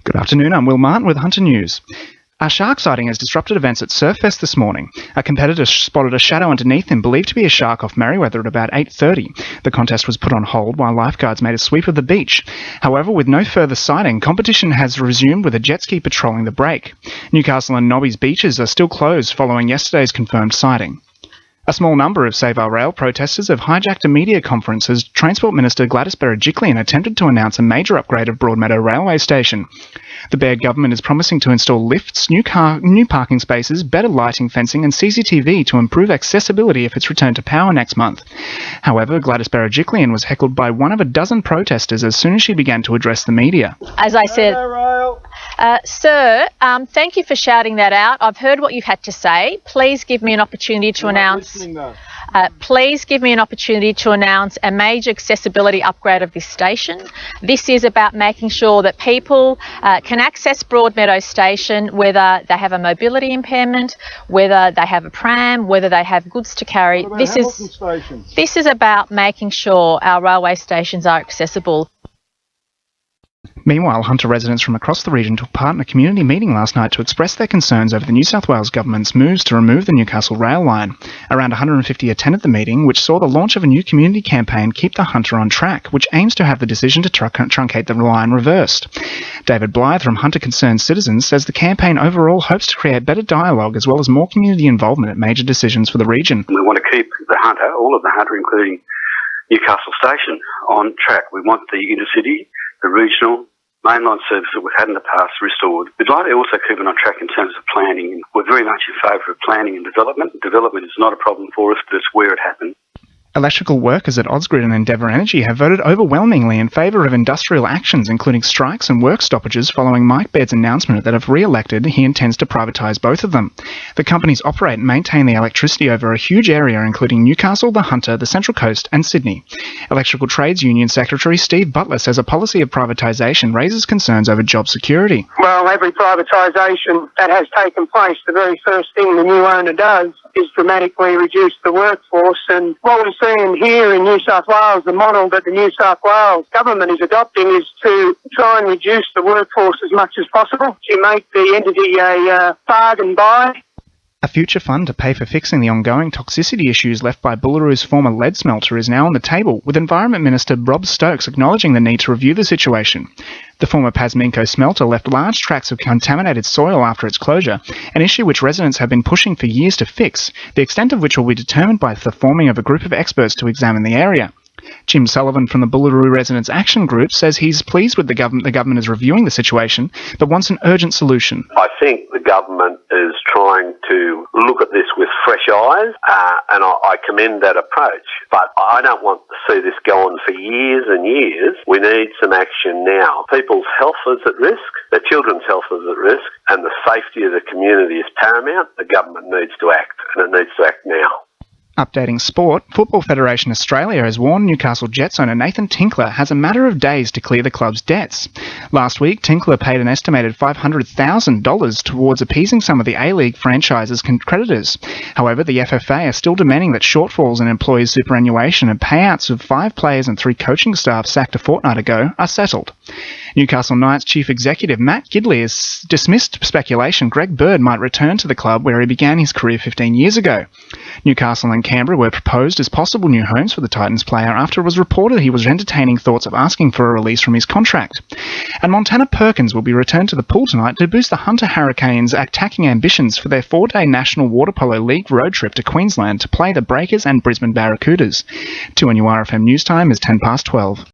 Good afternoon, I'm Will Martin with Hunter News. A shark sighting has disrupted events at Surffest this morning. A competitor spotted a shadow underneath him, believed to be a shark off Merriweather at about 8:30. The contest was put on hold while lifeguards made a sweep of the beach. However, with no further sighting, competition has resumed with a jet ski patrolling the break. Newcastle and Nobby's beaches are still closed following yesterday's confirmed sighting. A small number of Save Our Rail protesters have hijacked a media conference as Transport Minister Gladys Berejiklian attempted to announce a major upgrade of Broadmeadow Railway Station. The Baird government is promising to install lifts, new parking spaces, better lighting, fencing and CCTV to improve accessibility if it's returned to power next month. However, Gladys Berejiklian was heckled by one of a dozen protesters as soon as she began to address the media. As I said, sir, thank you for shouting that out. I've heard what you've had to say. Please give me an opportunity to announce a major accessibility upgrade of this station. This is about making sure that people can access Broadmeadow Station, whether they have a mobility impairment, whether they have a pram, whether they have goods to carry. This is about making sure our railway stations are accessible. Meanwhile, Hunter residents from across the region took part in a community meeting last night to express their concerns over the New South Wales government's moves to remove the Newcastle rail line. Around 150 attended the meeting, which saw the launch of a new community campaign, Keep the Hunter on Track, which aims to have the decision to truncate the line reversed. David Blythe from Hunter Concerned Citizens says the campaign overall hopes to create better dialogue as well as more community involvement at major decisions for the region. We want to keep the Hunter, all of the Hunter, including Newcastle Station, on track. We want the intercity, the regional, mainline service that we've had in the past restored. We'd like to also keep it on track in terms of planning. We're very much in favour of planning and development. Development is not a problem for us, but it's where it happens. Electrical workers at Ausgrid and Endeavour Energy have voted overwhelmingly in favour of industrial actions, including strikes and work stoppages, following Mike Baird's announcement that if re-elected, he intends to privatise both of them. The companies operate and maintain the electricity over a huge area, including Newcastle, the Hunter, the Central Coast and Sydney. Electrical Trades Union Secretary Steve Butler says a policy of privatisation raises concerns over job security. Well, every privatisation that has taken place, the very first thing the new owner does is dramatically reduce the workforce, and what we're seeing here in New South Wales, the model that the New South Wales government is adopting is to try and reduce the workforce as much as possible, to make the entity a bargain buy. A future fund to pay for fixing the ongoing toxicity issues left by Bullaroo's former lead smelter is now on the table, with Environment Minister Rob Stokes acknowledging the need to review the situation. The former Pasminco smelter left large tracts of contaminated soil after its closure, an issue which residents have been pushing for years to fix, the extent of which will be determined by the forming of a group of experts to examine the area. Jim Sullivan from the Bullaroo Residents Action Group says he's pleased with the government is reviewing the situation, but wants an urgent solution. I think the government is trying to look at this with fresh eyes, and I commend that approach. But I don't want to see this go on for years and years. We need some action now. People's health is at risk, their children's health is at risk, and the safety of the community is paramount. The government needs to act, and it needs to act now. Updating sport, Football Federation Australia has warned Newcastle Jets owner Nathan Tinkler has a matter of days to clear the club's debts. Last week, Tinkler paid an estimated $500,000 towards appeasing some of the A-League franchise's creditors. However, the FFA are still demanding that shortfalls in employees' superannuation and payouts of 5 players and 3 coaching staff sacked a fortnight ago are settled. Newcastle Knights chief executive Matt Gidley has dismissed speculation Greg Bird might return to the club where he began his career 15 years ago. Newcastle and Canberra were proposed as possible new homes for the Titans player after it was reported he was entertaining thoughts of asking for a release from his contract. And Montana Perkins will be returned to the pool tonight to boost the Hunter Hurricanes' attacking ambitions for their 4-day National Water Polo League road trip to Queensland to play the Breakers and Brisbane Barracudas. 2NURFM News Time is 10 past 12.